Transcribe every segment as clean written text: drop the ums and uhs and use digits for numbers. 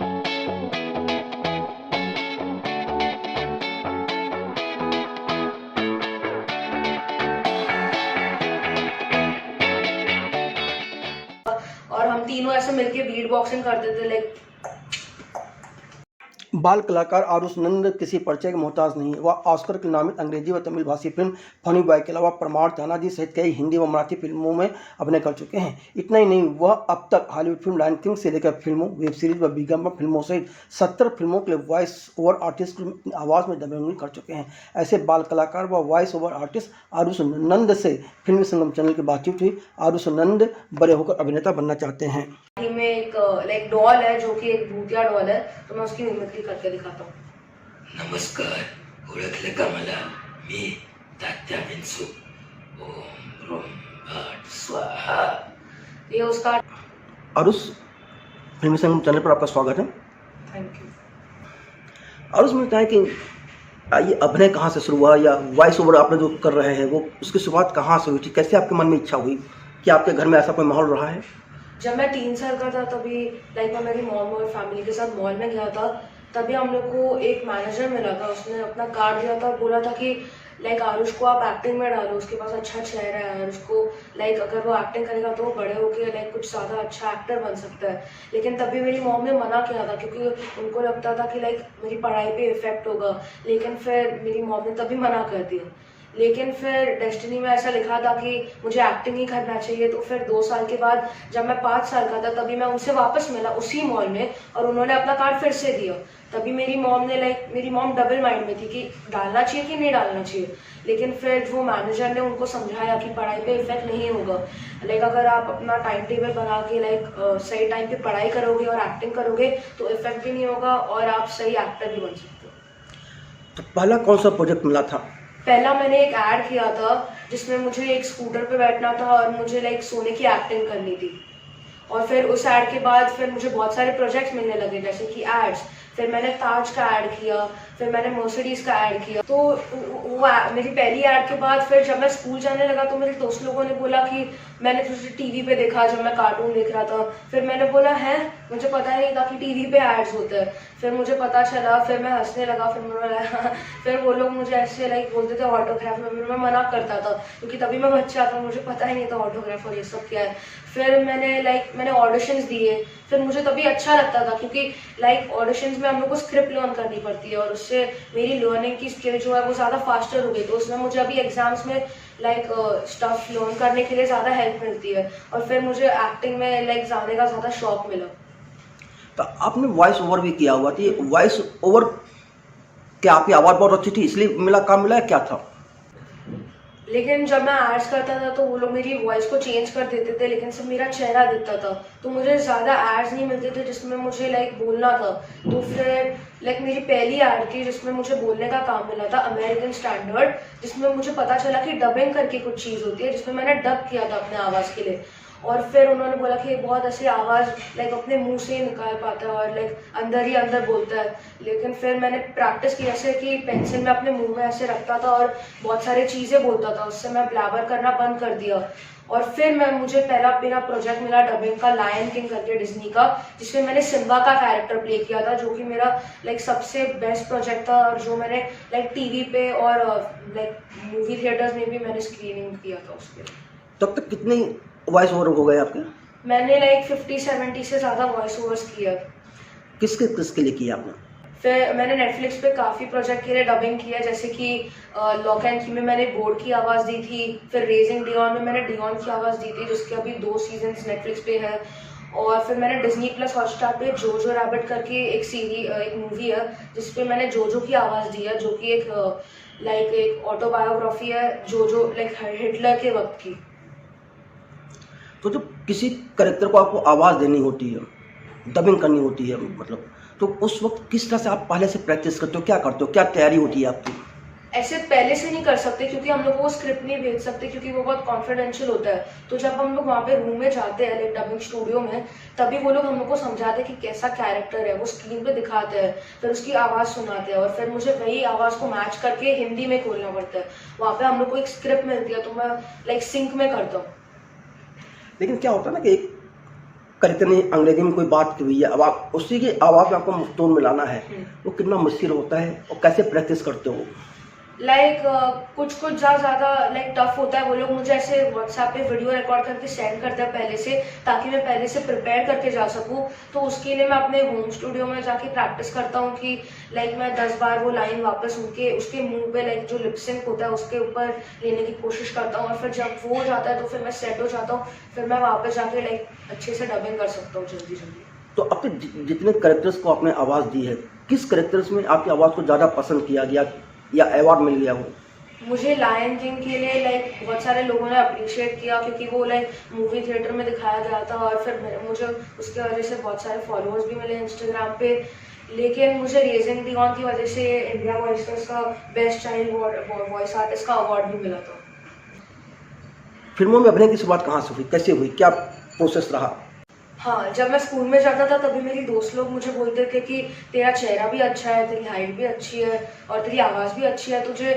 और हम तीनों ऐसे मिलके बीट बॉक्सिंग करते थे लाइक। बाल कलाकार आरुष नंद किसी परिचय के मोहताज नहीं। वह ऑस्कर की नामित अंग्रेजी व तमिल भाषी फिल्म फनी बॉय के अलावा प्रमाण तानाजी सहित कई हिंदी व मराठी फिल्मों में अभिनय कर चुके हैं। इतना ही नहीं, वह अब तक हॉलीवुड फिल्म लायन किंग से लेकर फिल्मों, वेब सीरीज व विज्ञापन फिल्मों सहित 70 फिल्मों के लिए वॉइस ओवर आर्टिस्ट की अपनी आवाज़ में डबिंग कर चुके हैं। ऐसे बाल कलाकार व वॉइस ओवर आर्टिस्ट आरुष नंद से फिल्मी संगम चैनल की बातचीत हुई। आरुष नंद बड़े होकर अभिनेता बनना चाहते हैं। में एक लाइक डॉल है जो कि एक भूतिया डॉल है, तो मैं उसकी मिमिक्री करके दिखाता हूँ। नमस्कार, ओळखलं का मला? मी तात्या विंचू. ओम रोम भट स्वाहा. ये उसका। आरुष, फिल्मी संगम चैनल पर आपका स्वागत है। Thank you. आरुष, मुझे बताएं कि ये अभिनय कहाँ से शुरू हुआ, या वॉइस ओवर आपने जो कर रहे हैं वो उसकी शुरुआत कहाँ से हुई थी? कैसे आपके मन में इच्छा हुई? कि आपके घर में ऐसा कोई माहौल रहा है? जब मैं 3 साल का था तभी लाइक मैं मेरी मॉम और फैमिली के साथ मॉल में गया था। तभी हम लोग को एक मैनेजर मिला था, उसने अपना कार्ड दिया था और बोला था कि लाइक आरुष को आप एक्टिंग में डालो, उसके पास अच्छा चेहरा है, आरुष को लाइक अगर वो एक्टिंग करेगा तो वो बड़े होकर लाइक कुछ ज़्यादा अच्छा एक्टर बन सकता है। लेकिन तभी मेरी मॉम ने मना किया था क्योंकि उनको लगता था कि लाइक मेरी पढ़ाई पे इफेक्ट होगा। लेकिन फिर मेरी मॉम ने तभी मना कर दिया। लेकिन फिर डेस्टिनी में ऐसा लिखा था कि मुझे एक्टिंग ही करना चाहिए। तो फिर 2 साल के बाद जब मैं 5 साल का था तभी मैं उनसे वापस मिला उसी मॉल में, और उन्होंने अपना कार्ड फिर से दिया। तभी मेरी मॉम डबल माइंड में थी कि डालना चाहिए कि नहीं डालना चाहिए। लेकिन फिर वो मैनेजर ने उनको समझाया कि पढ़ाई पे इफेक्ट नहीं होगा, लाइक अगर आप अपना टाइम टेबल बना के लाइक सही टाइम पे पढ़ाई करोगे और एक्टिंग करोगे तो इफेक्ट भी नहीं होगा और आप सही एक्टर भी बन सकते हो। तो पहला कौन सा प्रोजेक्ट मिला था? पहला मैंने एक ऐड किया था जिसमें मुझे एक स्कूटर पे बैठना था और मुझे लाइक सोने की एक्टिंग करनी थी। और फिर उस ऐड के बाद फिर मुझे बहुत सारे प्रोजेक्ट्स मिलने लगे जैसे कि एड्स। फिर मैंने ताज का ऐड किया, फिर मैंने मर्सिडीज का ऐड किया। तो वो मेरी पहली ऐड के बाद फिर जब मैं स्कूल जाने लगा तो मेरे दोस्त लोगों ने बोला कि मैंने तुझे टीवी पे देखा जब मैं कार्टून देख रहा था। फिर मैंने बोला है, मुझे पता नहीं था कि टीवी पे एड्स होते हैं। फिर मुझे पता चला, फिर मैं हंसने लगा। फिर मैंने फिर वो लोग मुझे ऐसे लाइक बोलते थे ऑटोग्राफ में, मैं मना करता था क्योंकि तभी मैं बच्चा था, मुझे पता ही नहीं था ऑटोग्राफ और ये सब क्या है। फिर मैंने ऑडिशंस दिए। फिर मुझे तभी अच्छा लगता था क्योंकि लाइक ऑडिशंस में हम लोग को स्क्रिप्ट लर्न करनी पड़ती है और उससे मेरी लर्निंग की स्किल जो है वो ज़्यादा फास्टर हो गई। तो उसमें मुझे अभी एग्जाम्स में लाइक स्टफ लर्न करने के लिए ज़्यादा हेल्प मिलती है। और फिर मुझे एक्टिंग में लाइक जाने का ज़्यादा शौक मिला। तो आपने वॉइस ओवर भी किया हुआ था, वॉइस ओवर क्या आपकी आवाज़ बहुत अच्छी थी इसलिए काम मिला है, क्या था? लेकिन जब मैं एड्स करता था तो वो लोग मेरी वॉइस को चेंज कर देते थे, लेकिन सिर्फ मेरा चेहरा दिखता था। तो मुझे ज़्यादा एड्स नहीं मिलते थे जिसमें मुझे लाइक बोलना था। तो फिर लाइक मेरी पहली ऐड थी जिसमें मुझे बोलने का काम मिला था, अमेरिकन स्टैंडर्ड, जिसमें मुझे पता चला कि डबिंग करके कुछ चीज़ होती है, जिसमें मैंने डब किया था अपने आवाज़ के लिए। और फिर उन्होंने बोला कि बहुत ऐसी आवाज़ लाइक अपने मुंह से ही निकाल पाता है और लाइक अंदर ही अंदर बोलता है। लेकिन फिर मैंने प्रैक्टिस की, जैसे कि पेंसिल में अपने मुंह में ऐसे रखता था और बहुत सारी चीज़ें बोलता था, उससे मैं ब्लैबर करना बंद कर दिया। और फिर मुझे पहला मेरा प्रोजेक्ट मिला डबिंग का, लायन किंग करके डिज्नी का, जिसमें मैंने सिम्बा का कैरेक्टर प्ले किया था, जो कि मेरा लाइक सबसे बेस्ट प्रोजेक्ट था और जो मैंने लाइक टीवी पे और लाइक मूवी थिएटर्स में भी मैंने स्क्रीनिंग किया था उसके। तब तक कितनी वॉइस ओवर हो गए आपके? मैंने लाइक 50-70 से ज़्यादा वॉइस ओवर्स किया। किसके लिए किया आपने? फिर मैंने नेटफ्लिक्स पे काफ़ी प्रोजेक्ट के लिए डबिंग किया, जैसे कि लॉक एंड की में मैंने बोर्ड की आवाज़ दी थी। फिर रेजिंग डियॉन में मैंने डियॉन की आवाज़ दी थी, जिसके अभी 2 सीजन्स नेटफ्लिक्स पे है। और फिर मैंने डिज्नी प्लस हॉटस्टार पे जोजो रैबिट करके एक मूवी है जिसपे मैंने जोजो की आवाज़ दी है, जो कि एक ऑटोबायोग्राफी है जोजो लाइक हिटलर के वक्त की। तो जब किसी कैरेक्टर को आपको आवाज़ देनी होती है, डबिंग करनी होती है, मतलब तो उस वक्त किस तरह से आप पहले से प्रैक्टिस करते हो, क्या करते हो, क्या तैयारी होती है आपकी? ऐसे पहले से नहीं कर सकते क्योंकि हम लोग वो स्क्रिप्ट नहीं भेज सकते क्योंकि वो बहुत कॉन्फिडेंशियल होता है। तो जब हम लोग वहाँ पे रूम में जाते हैं लाइक डबिंग स्टूडियो में, तभी वो लोग हम लोग को समझाते हैं कि कैसा कैरेक्टर है, वो स्क्रीन पे दिखाते हैं, फिर उसकी आवाज़ सुनाते हैं और फिर मुझे वही आवाज़ को मैच करके हिंदी में खोलना पड़ता है। वहाँ पे हम लोग को एक स्क्रिप्ट मिलती है तो मैं लाइक सिंक में करता हूँ। लेकिन क्या होता है ना कि करते नहीं, अंग्रेजी में कोई बात की हुई है, अब आप उसी की आवाज़ में आपको टोन मिलाना है, वो कितना मुश्किल होता है और कैसे प्रैक्टिस करते हो? लाइक कुछ कुछ ज़्यादा लाइक टफ होता है। वो लोग मुझे ऐसे व्हाट्सएप पे वीडियो रिकॉर्ड करके सेंड करते हैं पहले से, ताकि मैं पहले से प्रिपेयर करके जा सकूँ। तो उसके लिए मैं अपने होम स्टूडियो में जाके प्रैक्टिस करता हूँ कि लाइक मैं 10 बार वो लाइन वापस उसके मुंह पे लाइक जो लिप सिंक होता है उसके ऊपर लेने की कोशिश करता हूँ, और फिर जब वो हो जाता है तो फिर मैं सेट हो जाता हूँ, फिर मैं वापस जाके लाइक अच्छे से डबिंग कर सकता हूँ जल्दी जल्दी। तो अब तक जितने कैरेक्टर्स को आपने आवाज़ दी है, किस कैरेक्टर्स में आपकी आवाज़ को ज़्यादा पसंद किया गया या अवार्ड मिल गया हो? मुझे लायन किंग के लिए लाइक बहुत सारे लोगों ने अप्रिशिएट किया, क्योंकि वो लाइक मूवी थिएटर में दिखाया गया था, और फिर मुझे उसके वजह से बहुत सारे फॉलोअर्स भी मिले इंस्टाग्राम पे। लेकिन मुझे रेजिंग डियॉन की वजह से इंडिया वॉइस का बेस्ट चाइल्ड वॉइस आर्टिस्ट का अवार्ड भी मिला था। फिल्मों में अभिनय की शुरुआत कहाँ से हुई, कैसे हुई, क्या प्रोसेस रहा? हाँ, जब मैं स्कूल में जाता था तभी मेरी दोस्त लोग मुझे बोलते थे कि तेरा चेहरा भी अच्छा है, तेरी हाइट भी अच्छी है और तेरी आवाज़ भी अच्छी है, तुझे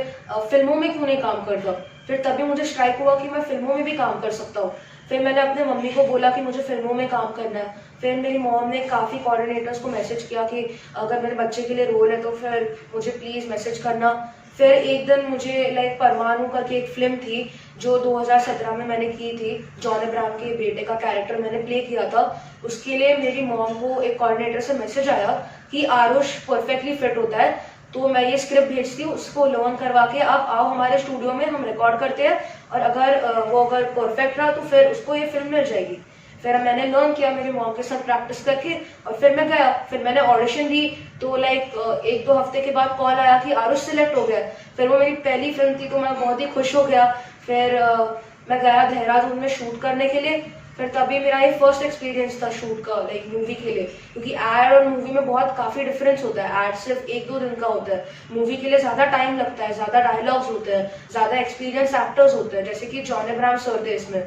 फिल्मों में क्यों नहीं काम करता। फिर तभी मुझे स्ट्राइक हुआ कि मैं फिल्मों में भी काम कर सकता हूँ। फिर मैंने अपने मम्मी को बोला कि मुझे फिल्मों में काम करना है। फिर मेरी मॉम ने काफ़ी कोऑर्डिनेटर्स को मैसेज किया कि अगर मेरे बच्चे के लिए रोल है तो फिर मुझे प्लीज़ मैसेज करना। फिर एक दिन मुझे लाइक परवानू करके एक फिल्म थी जो 2017 में मैंने की थी, जॉन अब्राहम के बेटे का कैरेक्टर मैंने प्ले किया था। उसके लिए मेरी मॉम को एक कोऑर्डिनेटर से मैसेज आया कि आरुष परफेक्टली फिट होता है, तो मैं ये स्क्रिप्ट भेजती हूँ, उसको लर्न करवा के आप आओ हमारे स्टूडियो में, हम रिकॉर्ड करते हैं, और अगर परफेक्ट रहा तो फिर उसको ये फिल्म मिल जाएगी। फिर मैंने लर्न किया मेरी मॉम के साथ प्रैक्टिस करके, और फिर मैं गया, फिर मैंने ऑडिशन दी। तो लाइक 1-2 हफ्ते के बाद कॉल आया कि आरुष सिलेक्ट हो गया। फिर वो मेरी पहली फिल्म थी तो मैं बहुत ही खुश हो गया। फिर मैं गया देहरादून में शूट करने के लिए। फिर तभी मेरा ये फर्स्ट एक्सपीरियंस था शूट का लाइक मूवी के लिए, क्योंकि एड और मूवी में बहुत काफ़ी डिफरेंस होता है। एड सिर्फ 1-2 दिन का होता है, मूवी के लिए ज़्यादा टाइम लगता है, ज़्यादा डायलॉग्स होते हैं, ज़्यादा एक्सपीरियंस एक्टर्स होते हैं, जैसे कि जॉन अब्राहम सर थे इसमें।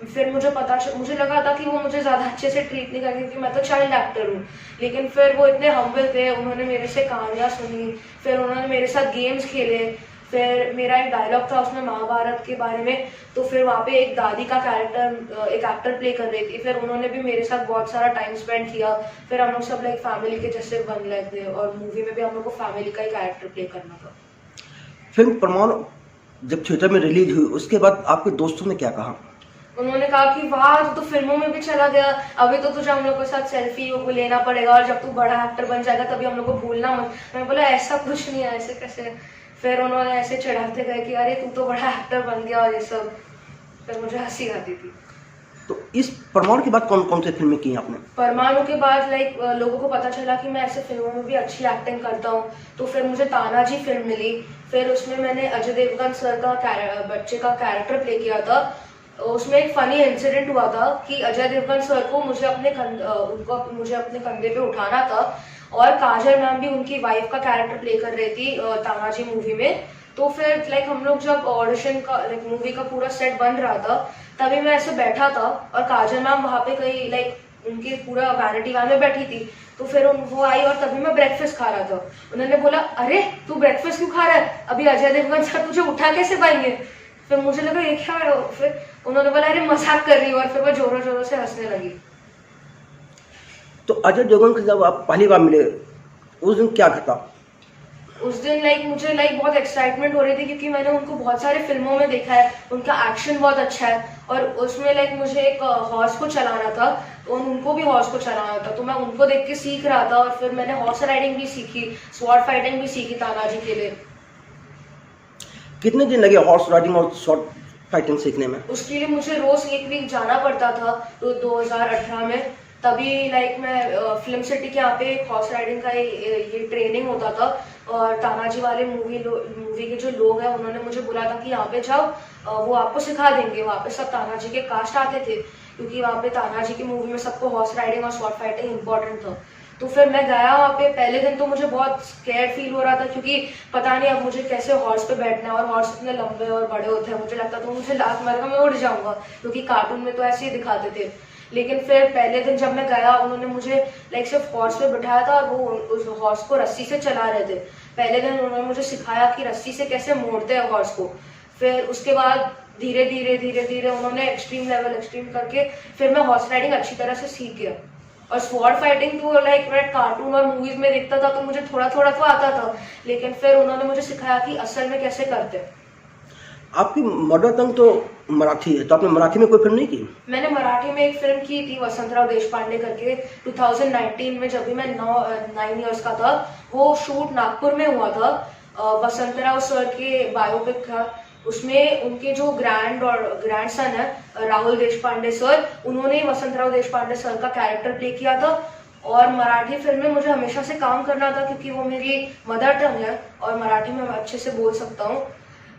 फिर मुझे लगा था कि वो मुझे ज़्यादा अच्छे से ट्रीट नहीं करेंगे क्योंकि मैं तो चाइल्ड एक्टर हूँ। लेकिन फिर वो इतने हम्बल थे, उन्होंने मेरे से कहानियाँ सुनी, फिर उन्होंने मेरे साथ गेम्स खेले। फिर मेरा एक डायलॉग था उसमें महाभारत के बारे में, तो फिर वहाँ पे एक दादी का कैरेक्टर एक एक्टर प्ले कर रही थी। फिर उन्होंने भी मेरे साथ बहुत सारा टाइम स्पेंड किया। फिर हम लोग सब लाइक फैमिली के जैसे बन गए थे, और मूवी में भी हम लोग को फैमिली का ही कैरेक्टर प्ले करना था। फिल्म परमाणु जब थिएटर में रिलीज हुई उसके बाद आपके दोस्तों ने क्या कहा? उन्होंने कहा कि वाह तू तो फिल्मों में भी चला गया, अभी तो तुझे हम लोग के साथ सेल्फी को लेना पड़ेगा, और जब तू बड़ा एक्टर बन जाएगा तभी हम लोग को भूलना मत। मैं बोला ऐसा कुछ नहीं है, ऐसे कैसे। फिर उन्होंने ऐसे चिढ़ाते गए कि अरे तू तो बड़ा एक्टर बन गया और ये सब। फिर मुझे हंसी आती थी। तो इस परमाणु के बाद कौन कौन सी फिल्में की आपने? परमाणु के बाद लाइक लोगों को पता चला कि मैं ऐसे फिल्मों में भी अच्छी एक्टिंग करता हूँ, तो फिर मुझे तानाजी फिल्म मिली। फिर उसमें मैंने अजय देवगन सर का बच्चे का कैरेक्टर प्ले किया था। उसमें एक फनी इंसिडेंट हुआ था कि अजय देवगन सर को मुझे अपने कंधे पे उठाना था, और काजल मैम भी उनकी वाइफ का कैरेक्टर प्ले कर रही थी तानाजी मूवी में। तो फिर लाइक हम लोग जब ऑडिशन का लाइक मूवी का पूरा सेट बन रहा था, तभी मैं ऐसे बैठा था और काजल मैम वहाँ पे कहीं लाइक उनके पूरा वैनिटी वैन में बैठी थी। तो फिर वो आई और तभी मैं ब्रेकफास्ट खा रहा था। उन्होंने बोला अरे तू ब्रेकफास्ट क्यों खा रहा है, अभी अजय देवगन सर तुझे उठा कैसे पाएंगे। फिर मुझे लगा ये क्या है, फिर उन्होंने बोला अरे मजाक कर रही हो, और फिर वो जोरों जोरों से हंसने लगी। तो अजय देवगन से जब आप पहली बार मिले उस दिन क्या घटा? उस दिन लाइक मुझे लाइक बहुत एक्साइटमेंट हो रही थी, क्योंकि मैंने उनको बहुत सारे फिल्मों में देखा है, उनका एक्शन बहुत अच्छा है। और उसमें लाइक मुझे एक हॉर्स को चलाना था, तो उनको भी हॉर्स को चलाना था, तो मैं उनको देख के सीख रहा था। और फिर मैंने हॉर्स राइडिंग भी सीखी, स्वॉर्ड फाइटिंग भी सीखी तानाजी के लिए। कितने दिन लगे हॉर्स राइडिंग और शॉर्ट फाइटिंग सीखने में? उसके लिए मुझे रोज 1 वीक जाना पड़ता था, तो 2018 में तभी लाइक मैं फिल्म सिटी के यहाँ पे हॉर्स राइडिंग का ये ट्रेनिंग होता था। और तानाजी वाले मूवी के जो लोग हैं उन्होंने मुझे बोला था कि यहाँ पे जाओ, वो आपको सिखा देंगे। वहाँ पे सब तानाजी के कास्ट आते थे, क्योंकि वहाँ पे तानाजी की मूवी में सबको हॉर्स राइडिंग और शॉर्ट फाइटिंग इंपॉर्टेंट था। तो फिर मैं गया वहाँ पे। पहले दिन तो मुझे बहुत स्कैर्ड फील हो रहा था, क्योंकि पता नहीं अब मुझे कैसे हॉर्स पे बैठना है, और हॉर्स इतने लंबे और बड़े होते हैं। मुझे लगता था मुझे लात मारेगा मैं उड़ जाऊंगा, क्योंकि कार्टून में तो ऐसे ही दिखाते थे। लेकिन फिर पहले दिन जब मैं गया, उन्होंने मुझे लाइक सिर्फ हॉर्स पे बिठाया था, और वो उस हॉर्स को रस्सी से चला रहे थे। पहले दिन उन्होंने मुझे सिखाया कि रस्सी से कैसे मोड़ते हैं हॉर्स को। फिर उसके बाद धीरे धीरे उन्होंने एक्सट्रीम करके फिर मैं हॉर्स राइडिंग अच्छी तरह से सीख गया। और स्वॉर्ड फाइटिंग तो लाइक मैं कार्टून और मूवीज में देखता था तो मुझे थोड़ा थोड़ा तो आता था, लेकिन फिर उन्होंने मुझे सिखाया कि असल में कैसे करते हैं। आपकी मदर टंग तो मराठी है, तो आपने मराठी में कोई फिल्म नहीं की? मैंने मराठी में एक फिल्म की थी वसंतराव देशपांडे करके 2019 में, जब भी मैं 9 इयर्स का था। वो शूट नागपुर में हुआ था। वसंतराव सर के बायोपिक था। उसमें उनके जो ग्रैंड सन है राहुल देशपांडे सर, उन्होंने वसंतराव देशपांडे सर का कैरेक्टर प्ले किया था। और मराठी फिल्म में मुझे हमेशा से काम करना था क्योंकि वो मेरी मदर टंग है और मराठी में मैं अच्छे से बोल सकता हूँ।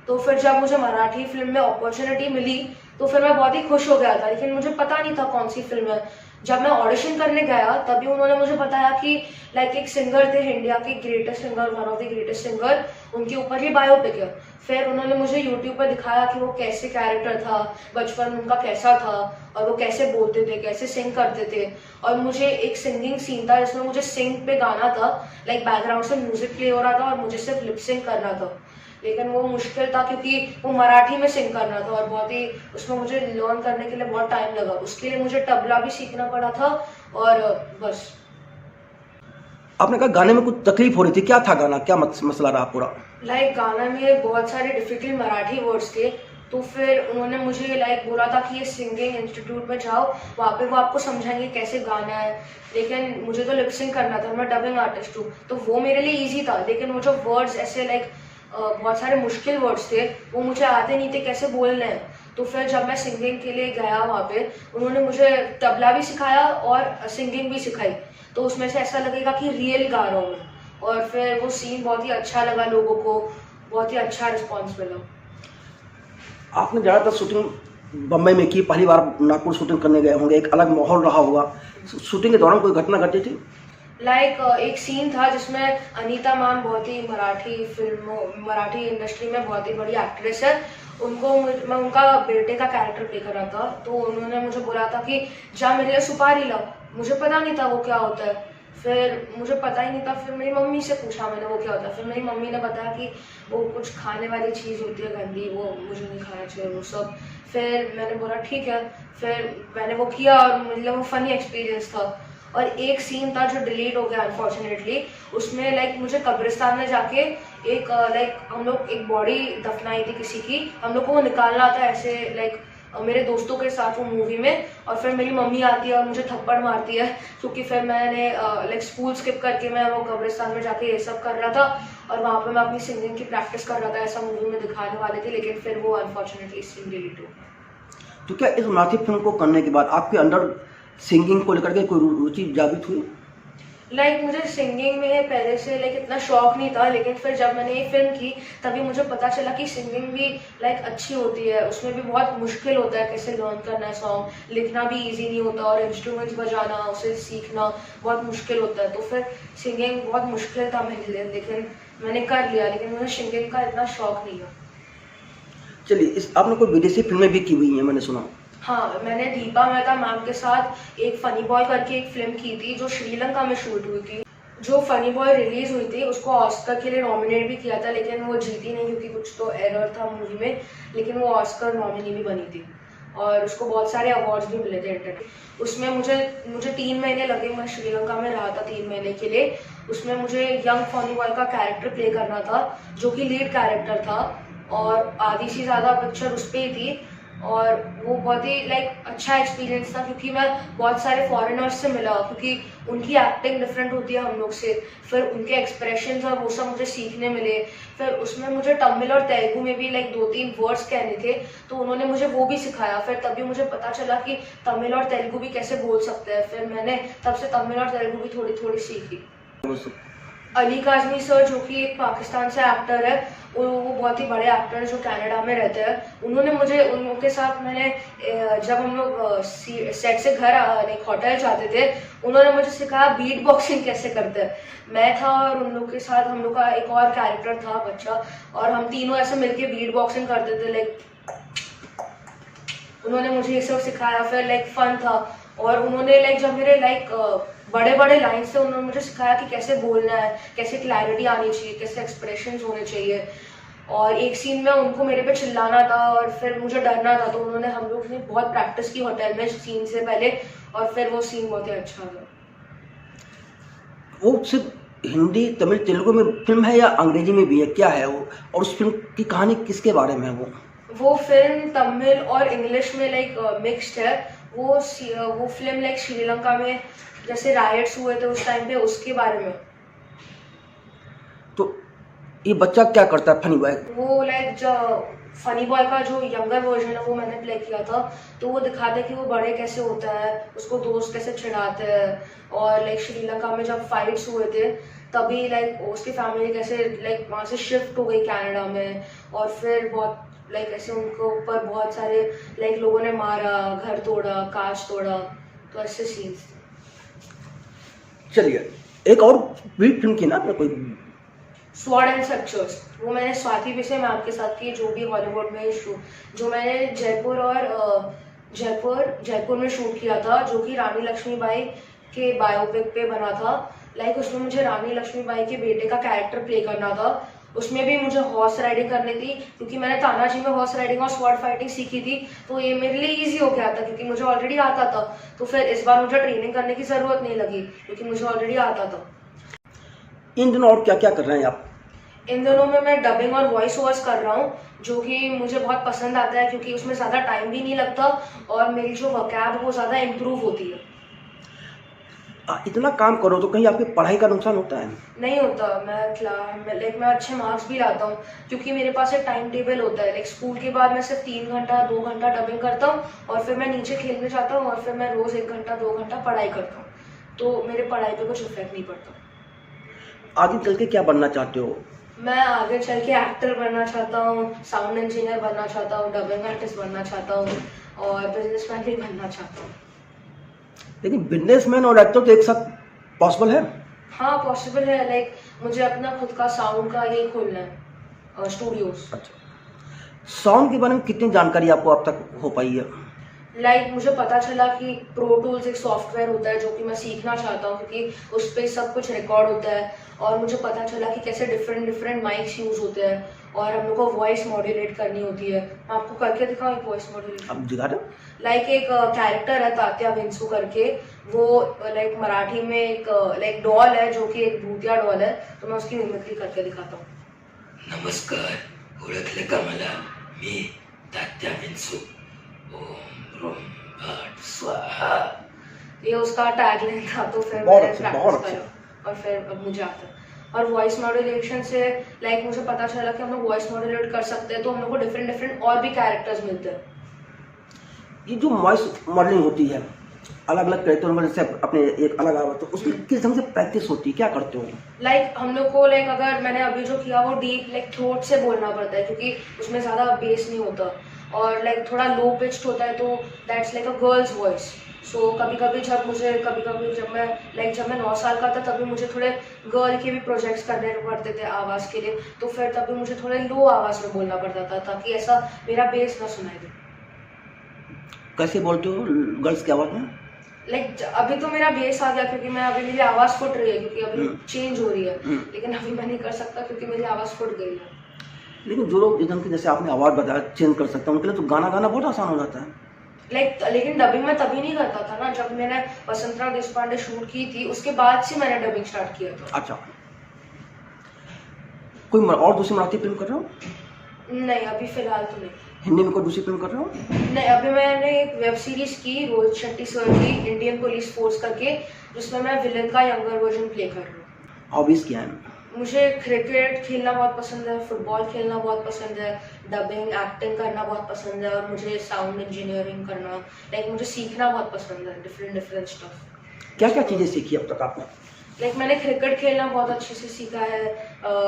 तो फिर जब मुझे मराठी फिल्म में अपॉर्चुनिटी मिली तो फिर मैं बहुत ही खुश हो गया था, लेकिन मुझे पता नहीं था कौन सी फिल्म है। जब मैं ऑडिशन करने गया तभी उन्होंने मुझे बताया कि लाइक एक सिंगर थे, इंडिया के greatest singer, one of the greatest singer, उनके ऊपर ही बायोपिक है। फिर उन्होंने मुझे यूट्यूब पर दिखाया कि वो कैसे कैरेक्टर था, बचपन उनका कैसा था और वो कैसे बोलते थे, कैसे सिंग करते थे। और मुझे एक सिंगिंग सीन था जिसमें मुझे सिंग पे गाना था, लाइक बैकग्राउंड से म्यूजिक प्ले हो रहा था और मुझे सिर्फ लिप सिंग करना था। लेकिन वो मुश्किल था क्योंकि वो मराठी में सिंग करना था और बहुत ही उसमें मुझे लर्न करने के लिए बहुत टाइम लगा। उसके लिए मुझे तबला भी सीखना पड़ा था और बस। आपने कहा गाने में कुछ तकलीफ हो रही थी, क्या था गाना, क्या मसला रहा पूरा? लाइक गाना में बहुत सारे डिफिकल्ट मराठी वर्ड्स थे, तो फिर उन्होंने मुझे लाइक बोला था कि ये सिंगिंग इंस्टीट्यूट में जाओ, वहाँ पे वो आपको समझाएंगे कैसे गाना है। लेकिन मुझे तो लिप सिंग करना था, मैं डबिंग आर्टिस्ट हूँ, तो वो मेरे लिए ईजी था। लेकिन वो जो वर्ड्स ऐसे लाइक बहुत सारे मुश्किल वर्ड्स थे, वो मुझे आते नहीं थे कैसे बोलने हैं। तो फिर जब मैं सिंगिंग के लिए गया वहाँ पे, उन्होंने मुझे तबला भी सिखाया और सिंगिंग भी सिखाई, तो उसमें से ऐसा लगेगा कि रियल गा रहा हूँ मैं। और फिर वो सीन बहुत ही अच्छा लगा लोगों को, बहुत ही अच्छा रिस्पॉन्स मिला। आपने ज़्यादातर शूटिंग बम्बई में की, पहली बार नागपुर शूटिंग करने गए होंगे, एक अलग माहौल रहा होगा। शूटिंग के दौरान कोई घटना घटी थी? लाइक एक सीन था जिसमें अनीता मैम बहुत ही मराठी इंडस्ट्री में बहुत ही बड़ी एक्ट्रेस है, मैं उनका बेटे का कैरेक्टर प्ले कर रहा था। तो उन्होंने मुझे बोला था कि जा मेरे लिए सुपारी लाओ। मुझे पता नहीं था वो क्या होता है, फिर मुझे पता ही नहीं था। फिर मेरी मम्मी से पूछा मैंने वो क्या होता है, फिर मेरी मम्मी ने बताया कि वो कुछ खाने वाली चीज़ होती है गंदी, वो मुझे नहीं खाना चाहिए वो सब। फिर मैंने बोला ठीक है, फिर मैंने वो किया और मतलब वो फनी एक्सपीरियंस था। और एक सीन था जो डिलीट हो गया अनफॉर्चुनेटली, उसमें लाइक मुझे कब्रिस्तान में जाके एक लाइक हम लोग एक बॉडी दफनाई थी किसी की, हम लोग को वो निकालना था ऐसे लाइक मेरे दोस्तों के साथ वो मूवी में। और फिर मेरी मम्मी आती है और मुझे थप्पड़ मारती है क्योंकि फिर मैंने लाइक स्कूल स्किप करके मैं वो कब्रिस्तान में जाके ये सब कर रहा था और वहाँ पे मैं अपनी सिंगिंग की प्रैक्टिस कर रहा था, ऐसा मूवी में दिखाने वाले थे। लेकिन फिर वो अनफॉर्चुनेटली सीन डिलीट हो। तो क्या इस मराठी फिल्म को करने के बाद आपके अंदर सिंगिंग को लेकर के कोई रुचि जागृत हुई? लाइक मुझे सिंगिंग में पहले से लाइक इतना शौक नहीं था, लेकिन फिर जब मैंने ये फिल्म की तभी मुझे पता चला कि सिंगिंग भी लाइक अच्छी होती है। उसमें भी बहुत मुश्किल होता है कैसे लर्न करना है सॉन्ग, लिखना भी इजी नहीं होता और इंस्ट्रूमेंट्स बजाना उसे सीखना बहुत मुश्किल होता है। तो फिर सिंगिंग बहुत मुश्किल था मेरे लिए, लेकिन मैंने कर लिया। लेकिन मुझे सिंगिंग का इतना शौक नहीं है। चलिए, आपने कोई विदेशी फिल्में भी की हुई हैं मैंने सुना? हाँ, मैंने दीपा मेहता मैम के साथ एक फनी बॉय करके एक फिल्म की थी जो श्रीलंका में शूट हुई थी। जो फनी बॉय रिलीज हुई थी उसको ऑस्कर के लिए नॉमिनेट भी किया था, लेकिन वो जीती नहीं क्योंकि कुछ तो एरर था मूवी में। लेकिन वो ऑस्कर नॉमिनी भी बनी थी और उसको बहुत सारे अवार्ड्स भी मिले थे। उसमें मुझे 3 महीने लगे, मैं श्रीलंका में रहा था 3 महीने के लिए। उसमें मुझे यंग फनी बॉय का कैरेक्टर प्ले करना था जो कि लीड कैरेक्टर था और आधी से ज़्यादा पिक्चर उस पर ही थी। और वो बहुत ही लाइक अच्छा एक्सपीरियंस था क्योंकि मैं बहुत सारे फॉरेनर्स से मिला, क्योंकि उनकी एक्टिंग डिफरेंट होती है हम लोग से। फिर उनके एक्सप्रेशंस और वो सब मुझे सीखने मिले। फिर उसमें मुझे तमिल और तेलुगु में भी लाइक 2-3 वर्ड्स कहने थे, तो उन्होंने मुझे वो भी सिखाया। फिर तभी मुझे पता चला कि तमिल और तेलुगु भी कैसे बोल सकते हैं। फिर मैंने तब से तमिल और तेलुगु भी थोड़ी थोड़ी सीखी। अली काज़मी सर जो कि एक पाकिस्तान से एक्टर है, वो बहुत ही बड़े एक्टर है जो कनाडा में रहते हैं। उन्होंने मुझे उनके साथ मैंने जब हम लोग सेट से घर लाइक होटल जाते थे, उन्होंने मुझे सिखाया बीट बॉक्सिंग कैसे करते हैं। मैं था और उन लोग के साथ हम लोग का एक और कैरेक्टर था बच्चा, और हम तीनों ऐसे मिलके बीट बॉक्सिंग करते थे। लाइक उन्होंने मुझे ये सब सिखाया। फिर लाइक फन था। और उन्होंने लाइक जब मेरे लाइक बड़े बड़े लाइन से उन्होंने मुझे सिखाया कि कैसे बोलना है, कैसे क्लैरिटी आनी चाहिए, कैसे एक्सप्रेशंस होने चाहिए। और एक सीन में उनको मेरे पे चिल्लाना था और फिर मुझे डरना था, तो उन्होंने हम लोग ने बहुत प्रैक्टिस की होटल में सीन से पहले, और फिर वो सीन बहुत ही अच्छा था। वो सिर्फ हिंदी तमिल तेलुगु में फिल्म है या अंग्रेजी में भी है, क्या है वो, और उस फिल्म की कहानी किसके बारे में है वो फिल्म तमिल और इंग्लिश में लाइक मिक्स्ड है। वो फिल्म लाइक श्रीलंका में जैसे रायट्स हुए थे उस टाइम पे, उसके बारे में। तो ये बच्चा क्या करता है फनी बॉय? वो लाइक जो फनी बॉय का जो यंगर वर्जन है वो मैंने प्ले किया था, तो वो दिखाता है कि वो बड़े कैसे होता है, उसको दोस्त कैसे चिढ़ाते हैं, और लाइक श्रीलंका में जब फाइट्स हुए थे तभी लाइक उसकी फैमिली कैसे लाइक वहाँ से शिफ्ट हो गई कनाडा में, और फिर बहुत लाइक ऐसे उनके ऊपर बहुत सारे लाइक लोगों ने मारा, घर तोड़ा, कांच तोड़ा, तो ऐसे सीन्स। चलिए, एक और भी फिल्म की ना आपने कोई? स्वॉर्ड एंड स्ट्रक्चर्स, वो मैंने स्वाति विषय मैम के साथ की, जो भी हॉलीवुड में जो मैंने जयपुर में शूट किया था, जो कि रानी लक्ष्मीबाई के बायोपिक पे बना था। लाइक उसमें मुझे रानी लक्ष्मीबाई के बेटे का कैरेक्टर प्ले करना था। उसमें भी मुझे हॉर्स राइडिंग करनी थी, क्योंकि मैंने तानाजी में हॉर्स राइडिंग और स्वॉर्ड फाइटिंग सीखी थी, तो ये मेरे लिए इजी हो गया था क्योंकि मुझे ऑलरेडी आता था। तो फिर इस बार मुझे ट्रेनिंग करने की ज़रूरत नहीं लगी क्योंकि मुझे ऑलरेडी आता था। इन दिनों और क्या क्या कर रहे हैं आप? इन दिनों में मैं डबिंग और वॉइस ओवर्स कर रहा हूँ, जो कि मुझे बहुत पसंद आता है क्योंकि उसमें ज़्यादा टाइम भी नहीं लगता और मेरी जो वोकैब वो ज़्यादा इम्प्रूव होती है। इतना काम करो तो कहीं आपकी पढ़ाई का नुकसान होता है? नहीं होता, मैं अच्छे मार्क्स भी लाता हूँ क्योंकि मेरे पास एक टाइम टेबल होता है। लाइक स्कूल के बाद मैं सिर्फ 3 घंटा 2 घंटा डबिंग करता हूँ और फिर मैं नीचे खेलने जाता हूँ और फिर मैं रोज़ 1 घंटा 2 घंटा पढ़ाई करता हूँ, तो मेरे पढ़ाई पे कुछ इफेक्ट नहीं पड़ता। आगे चल के क्या बनना चाहते हो? मैं आगे चल के एक्टर बनना चाहता हूँ, साउंड इंजीनियर बनना चाहता हूँ, डबिंग आर्टिस्ट बनना चाहता हूँ और बिजनेसमैन भी बनना चाहता हूँ। लेकिन बिजनेसमैन और एक्टर तो एक साथ पॉसिबल है? हाँ पॉसिबल है। लाइक मुझे अपना खुद का साउंड का ये खोलना है, स्टूडियोज। अच्छा, साउंड के बारे में कितनी जानकारी आपको अब तक हो पाई है? लाइक मुझे पता चला कि प्रो टूल्स एक सॉफ्टवेयर होता है जो कि मैं सीखना चाहता हूँ क्योंकि उस पर सब कुछ रिकॉर्ड होता है, और मुझे पता चला कि कैसे डिफरेंट माइक्स यूज होते हैं और हम लोग को वॉइस मॉड्यूलेट करनी होती है। मैं आपको करके दिखाऊँ एक वॉइस मॉड्यूलेशन? अब दिखा दो। लाइक एक कैरेक्टर है तात्या विंसू करके, वो लाइक मराठी में एक लाइक डॉल है जो कि एक भूतिया डॉल है, तो मैं उसकी मिमिक्री करके दिखाता हूँ। नमस्कार, ओळखलं का मला? मी तात्या विंसू. ओम रोम भट स्वाहा. ये उसका टैगलाइन था, तो फिर बहुत मैंने अच्छा, प्रैक्टिस बहुत करा और फिर अब मुझे आता है। और वॉइस मॉड्यूलेशन से लाइक मुझे पता चला कि हम लोग वॉइस मॉड्यूलेट कर सकते हैं, तो हम लोग को डिफरेंट और भी कैरेक्टर्स मिलते हैं। ये जो वॉइस मॉडलिंग होती है अलग अलग कैरेक्टर में, जैसे अपने एक अलग आवाज, तो उसकी किस ढंग से प्रैक्टिस होती है, क्या करते हो? लाइक हम लोग को लाइक अगर मैंने अभी जो किया वो डीप लाइक थ्रोट से बोलना पड़ता है क्योंकि उसमें ज़्यादा बेस नहीं होता और लाइक थोड़ा लो पिच्ड होता है, तो that's like a girl's voice. So कभी कभी जब मैं 9 साल का था तभी मुझे थोड़े गर्ल के भी प्रोजेक्ट्स करने पड़ते थे आवाज़ के लिए, तो फिर तभी मुझे थोड़े लो आवाज़ में बोलना पड़ता था ताकि ऐसा मेरा बेस ना सुनाई दे। कैसे बोलते हो गर्ल्स की आवाज में? लाइक अभी तो मेरा बेस आ गया क्योंकि मैं अभी मेरी आवाज़ फुट रही है क्योंकि अभी चेंज हो रही है, लेकिन अभी मैं नहीं कर सकता क्योंकि मेरी आवाज़ फुट गई है। लेकिन जो लोग इस ढंग की, जैसे आपने आवाज़ बताया, चेंज कर सकते हैं, उनके लिए तो गाना गाना बहुत आसान हो जाता है। लेकिन डबिंग मैं तभी नहीं करता था ना जब मैंने वसंतराव देशपांडे शूट की थी, उसके बाद से मैंने डबिंग स्टार्ट किया था। अच्छा, कोई और दूसरी मराठी फिल्म कर रहे हो? नहीं, अभी फिलहाल तो नहीं। हिंदी में कोई दूसरी फिल्म कर रहे हो? नहीं, अभी मैंने एक वेब सीरीज की रोहित शेट्टी सर की, इंडियन पुलिस फोर्स करके, जिसमें मैं विलन का यंगर वर्जन प्ले कर रही हूँ। हॉबीज क्या है? मुझे क्रिकेट खेलना बहुत पसंद है, फुटबॉल खेलना बहुत पसंद है, डबिंग एक्टिंग करना बहुत पसंद है, और मुझे साउंड इंजीनियरिंग करना, लाइक मुझे सीखना बहुत पसंद है, डिफरेंट स्टफ। क्या क्या चीज़ें सीखी अब तक आपने? लाइक मैंने क्रिकेट खेलना बहुत अच्छे से सीखा है,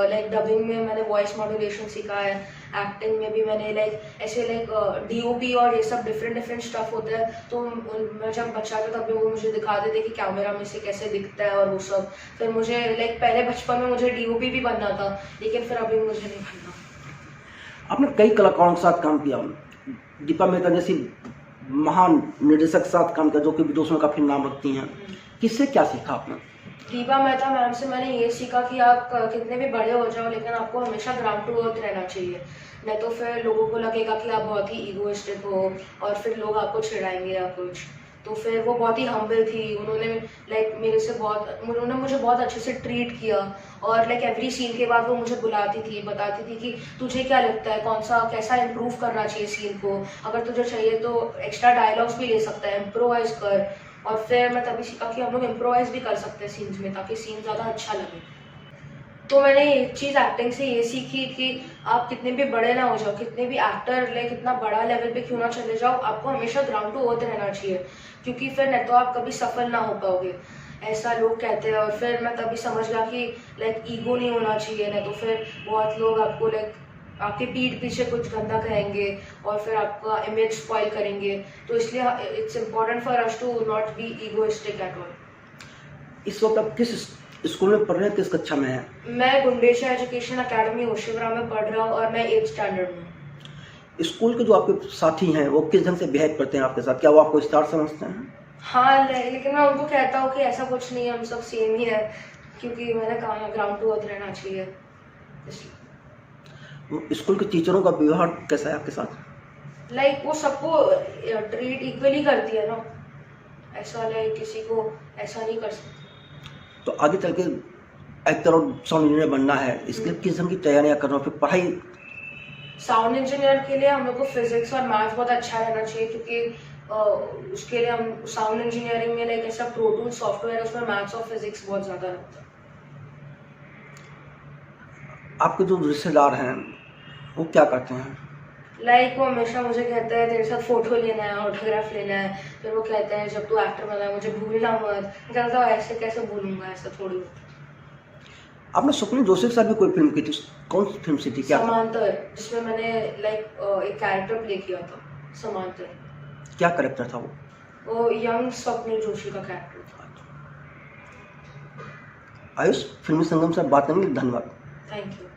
लाइक डबिंग में मैंने वॉइस मॉड्यूलेशन सीखा है, एक्टिंग में भी मैंने लाइक ऐसे लाइक डीओपी और ये सब डिफरेंट स्टफ होता है, तो मैं जब बच्चा था तब वो मुझे दिखाते थे कि कैमरा में से कैसे दिखता है और वो सब। फिर मुझे लाइक पहले बचपन में मुझे डीओपी भी बनना था, लेकिन फिर अभी मुझे नहीं बनना। आपने कई कलाकारों के साथ काम किया, दीपा मेहता जैसी महान निर्देशक के साथ काम किया जो कि विदेशों का फिल्म नाम रखती हैं, किससे क्या सीखा आपने? दीपा मेहता मैम से मैंने ये सीखा कि आप कितने भी बड़े हो जाओ लेकिन आपको हमेशा ग्राउंड टू अर्थ रहना चाहिए, नहीं तो फिर लोगों को लगेगा कि आप बहुत ही ईगोइस्टिक हो और फिर लोग आपको चिढ़ाएंगे या कुछ। तो फिर वो बहुत ही हम्बल थी, उन्होंने उन्होंने मुझे बहुत अच्छे से ट्रीट किया और लाइक एवरी सीन के बाद वो मुझे बुलाती थी, बताती थी कि तुझे क्या लगता है कैसा इम्प्रूव करना चाहिए सीन को, अगर तुझे चाहिए तो एक्स्ट्रा डायलॉग्स भी ले सकता है, इम्प्रोवाइज कर। और फिर मैं तभी सीखा कि हम लोग इम्प्रोवाइज भी कर सकते हैं सीन्स में ताकि सीन ज़्यादा अच्छा लगे। तो मैंने एक चीज़ एक्टिंग से ये सीखी कि आप कितने भी बड़े ना हो जाओ, कितने भी एक्टर लाइक इतना बड़ा लेवल पे क्यों ना चले जाओ, आपको हमेशा ग्राउंड टू अर्थ रहना चाहिए, क्योंकि फिर नहीं तो आप कभी सफल ना हो पाओगे, ऐसा लोग कहते हैं। और फिर मैं तभी समझ गया कि लाइक ईगो नहीं होना चाहिए, नहीं तो फिर बहुत लोग आपको लाइक आपके पीठ पीछे कुछ गंदा कहेंगे और फिर आपका इमेज स्पॉइल करेंगे। तो इसलिए it's important for us to not be egoistic at all. इस वक्त आप किस स्कूल में पढ़ रहे हैं, किस कक्षा में हैं? मैं गुंडेशा एजुकेशन अकेडमी होशिवरा में पढ़ रहा हूँ और मैं 8th स्टैंडर्ड में। स्कूल के जो आपके साथी हैं वो किस ढंग से बिहेव करते हैं आपके साथ, क्या वो आपको स्टार समझते हैं? हाँ, लेकिन मैं उनको कहता हूँ कि ऐसा कुछ नहीं है, हम सब सेम ही है, क्योंकि मैंने कहा ग्राउंड टू अर्थ रहना चाहिए इसलिए। स्कूल के टीचरों का व्यवहार कैसा है आपके साथ? लाइक वो सबको ट्रीट इक्वली करती है ना, ऐसा लाइक किसी को ऐसा नहीं कर सकती। तो आगे चल के एक्टर और साउंड इंजीनियर बनना है, इसके किस ढंग की तैयारियां करना, फिर पढ़ाई? साउंड इंजीनियर के लिए हम लोग को फिजिक्स और मैथ्स बहुत अच्छा रहना चाहिए, क्योंकि उसके लिए हम साउंड इंजीनियरिंग में लाइक ऐसा प्रो टूल सॉफ्टवेयर है, उसमें मैथ्स और फिजिक्स बहुत ज़्यादा रहता है। आपके जो रिश्तेदार हैं वो क्या करते हैं? लाइक वो हमेशा मुझे कहते हैं तेरे साथ फोटो लेना है, ऑटोग्राफ लेना है, फिर वो कहते हैं जब तू एक्टर बना है मुझे भूलना मत। मैं कहता हूँ ऐसे कैसे भूलूंगा, ऐसा थोड़ी होता है। आपने स्वप्निल जोशी के साथ भी कोई फिल्म की थी, कौन सी फिल्म सी थी, क्या था? समांतर, जिसमें मैंने लाइक एक कैरेक्टर प्ले किया था, समांतर। क्या कैरेक्टर था वो? वो यंग स्वप्निल जोशी का कैरेक्टर था। आयुष, फिल्मी संगम से बात करने के लिए धन्यवाद। Thank you.